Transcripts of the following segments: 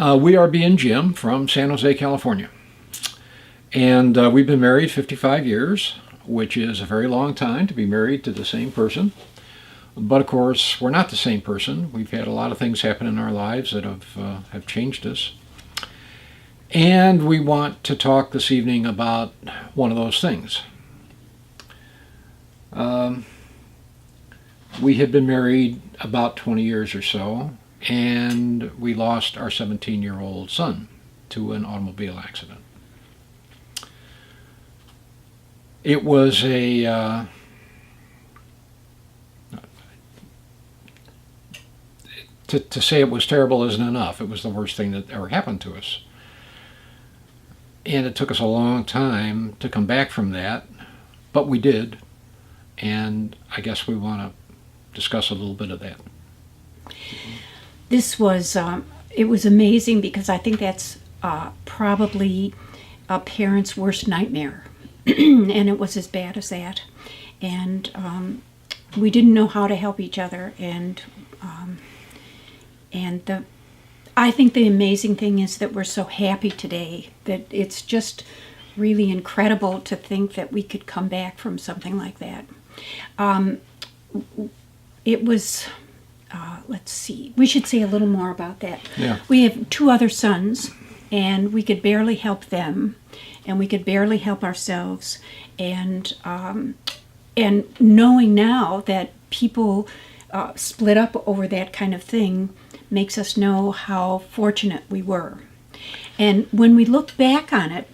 We are B and Jim from San Jose, California. And we've been married 55 years, which is a very long time to be married to the same person. But of course, we're not the same person. We've had a lot of things happen in our lives that have changed us. And we want to talk this evening about one of those things. We had been married about 20 years or so, and we lost our 17-year-old son to an automobile accident. It was to say it was terrible isn't enough. It was the worst thing that ever happened to us. And it took us a long time to come back from that, but we did. And I guess we want to discuss a little bit of that. This was, it was amazing because I think that's probably a parent's worst nightmare. And it was as bad as that. And we didn't know how to help each other. I think the amazing thing is that we're so happy today, that it's just really incredible to think that we could come back from something like that. It was, let's see, we should say a little more about that. Yeah. We have 2 other sons, and we could barely help them, and we could barely help ourselves. And knowing now that people split up over that kind of thing makes us know how fortunate we were. And when we look back on it,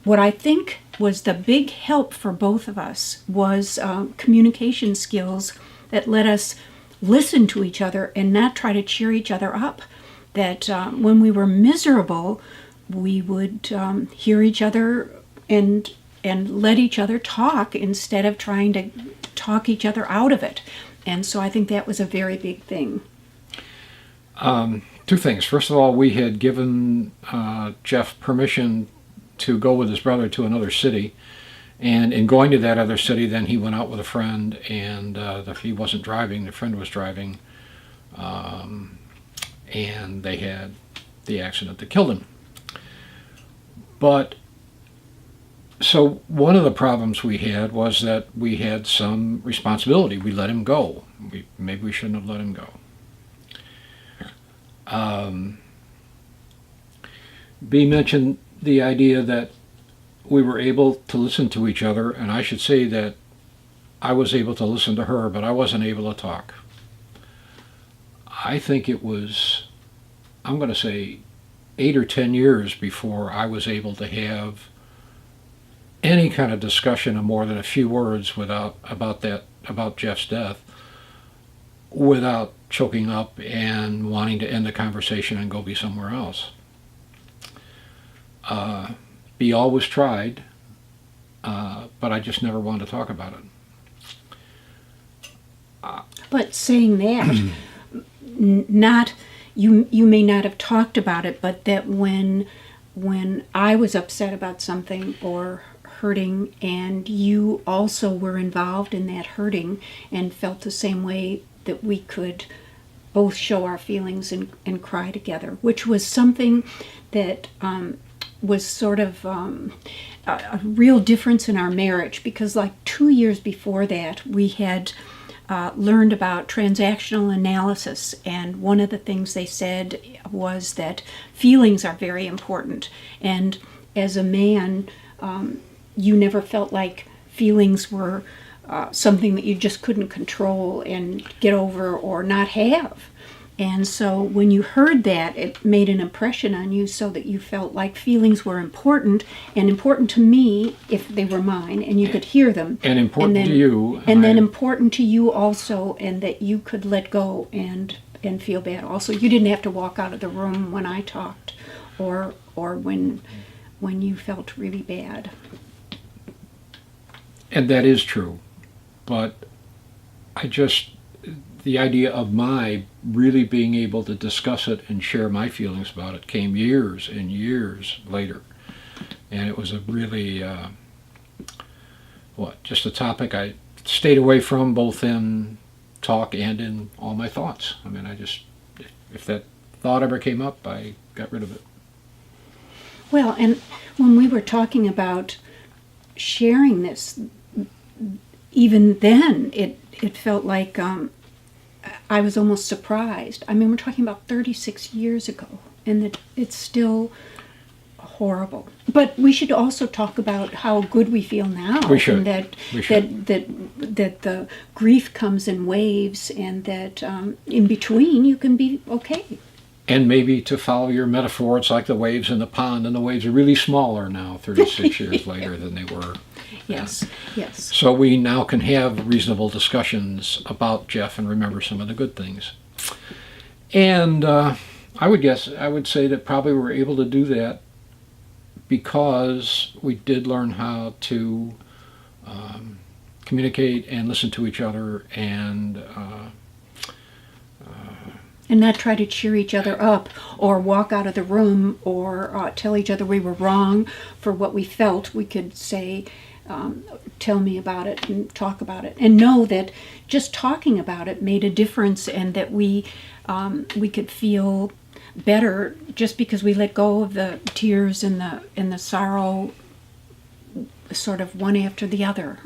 what I think was the big help for both of us was communication skills that let us listen to each other and not try to cheer each other up. That when we were miserable, we would hear each other and let each other talk instead of trying to talk each other out of it. And so I think that was a very big thing. 2 things. First of all, we had given Jeff permission to go with his brother to another city. And in going to that other city, then he went out with a friend, and he wasn't driving, the friend was driving. And they had the accident that killed him. But so one of the problems we had was that we had some responsibility. We let him go. Maybe we shouldn't have let him go. B mentioned the idea that we were able to listen to each other, and I should say that I was able to listen to her, but I wasn't able to talk. I think it was, I'm going to say, 8 or 10 years before I was able to have any kind of discussion of more than a few words about Jeff's death, without choking up and wanting to end the conversation and go be somewhere else. B always tried, but I just never wanted to talk about it. But saying that, not you may not have talked about it, but that when I was upset about something or hurting, and you also were involved in that hurting and felt the same way, that we could both show our feelings and cry together, which was something that was sort of a real difference in our marriage, because like 2 years before that, we had learned about transactional analysis, and one of the things they said was that feelings are very important. And as a man, you never felt like feelings were something that you just couldn't control and get over or not have. And so when you heard that, it made an impression on you, so that you felt like feelings were important, and important to me if they were mine and you could hear them. And important to you. And then important to you also, and that you could let go and feel bad also. You didn't have to walk out of the room when I talked, or when you felt really bad. And that is true. But the idea of my really being able to discuss it and share my feelings about it came years and years later. And it was a really, just a topic I stayed away from, both in talk and in all my thoughts. I mean, if that thought ever came up, I got rid of it. Well, and when we were talking about sharing this, even then it felt like I was almost surprised. I mean, we're talking about 36 years ago, and that it's still horrible. But we should also talk about how good we feel now. We should. And that, We should. that the grief comes in waves, and that in between you can be okay. And maybe to follow your metaphor, it's like the waves in the pond, and the waves are really smaller now, 36 years later, than they were. Yes, yes. So we now can have reasonable discussions about Jeff and remember some of the good things. And I would say that probably we're able to do that because we did learn how to communicate and listen to each other and not try to cheer each other up or walk out of the room or tell each other we were wrong for what we felt. We could say, tell me about it and talk about it, and know that just talking about it made a difference, and that we could feel better just because we let go of the tears and the sorrow, sort of one after the other,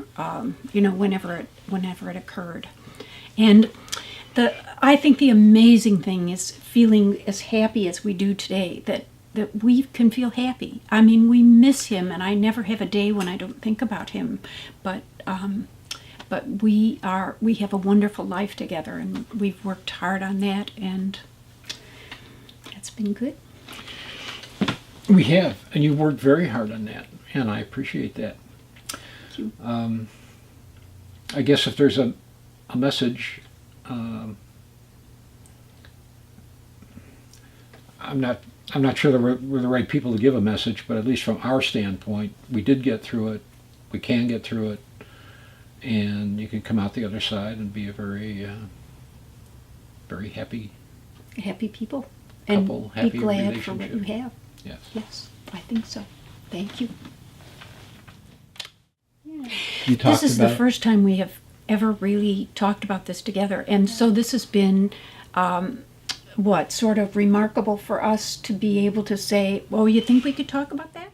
whenever it occurred. And I think the amazing thing is feeling as happy as we do today, that we can feel happy. I mean, we miss him, and I never have a day when I don't think about him. But we have a wonderful life together, and we've worked hard on that, and that's been good. we have, and you worked very hard on that, and I appreciate that. Thank you. I guess if there's a message, I'm not sure that we're the right people to give a message, but at least from our standpoint, we did get through it. We can get through it, and you can come out the other side and be a very, very happy People, couple, and happy be glad for what relationship. you have. Yes. Yes, I think so. Thank you. You talked This is about the first time we have ever really talked about this together, and so this has been sort of remarkable for us to be able to say, well, you think we could talk about that?